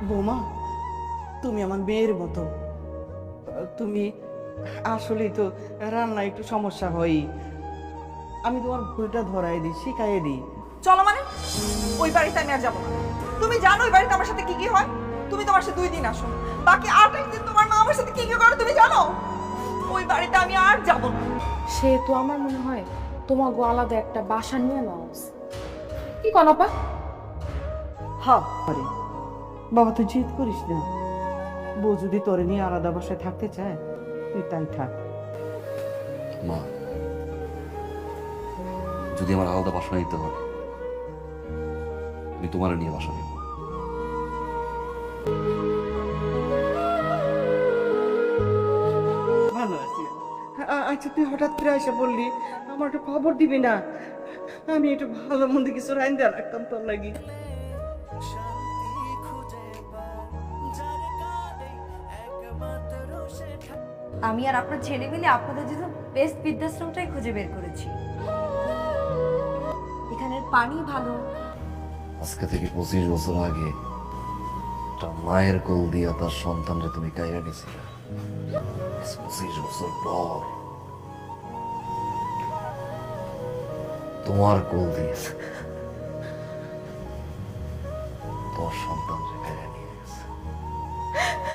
বৌমা, তুমি আমার মেয়ের মতো। তুমি আসলেই তো রান্না একটু সমস্যা হয়। আমি তোমার ভুলটা ধরাই দিই, শিখাই দিই। চলো মানে ওই বাড়িতে আমি আর যাবো না। তুমি জানো ওই বাড়িতে আমার সাথে কি কি হয়? তুমি তোমার সাথে 2 দিন আসো, বাকি 28 দিন তোমার মা আমার সাথে কি কি করে তুমি জানো? ওই বাড়িতে আমি আর যাবো না। সে তো আমার মনে হয় তোমাকে আলাদা একটা বাসা নিয়ে নাও উচিত। কি কন আপা? হ্যাঁ আরে বাবা, তুই জিদ করিস না। বউ যদি তোরে নিয়ে আলাদা বাসায় থাকতে চায়, তুই তাই থাক। মা, যদি আমার আলাদা বাসা নিতে হয়, আমি তোমার নিয়ে বাসা নিব। ভালো আছি। আচ্ছা, তুই হঠাৎ করে এসে বললি, আমার একটু খবর দিবি না? আমি একটু ভালো মন্দ কিছু রাইন্দা রাখতাম তোর লাগি। আমি আর আপনার ছেলে মিলে আপনাদের জন্য বেস্ট বৃদ্ধাশ্রমটাই খুঁজে বের করেছি। এখানের পানি ভালো। আজকে থেকে 25 বছর আগে একটা মায়ের কোল দিয়া তার সন্তানরে তুমি কাইরা গেছিলে। 25 বছর পর তোমার কোল দিয়ে তোর সন্তানরে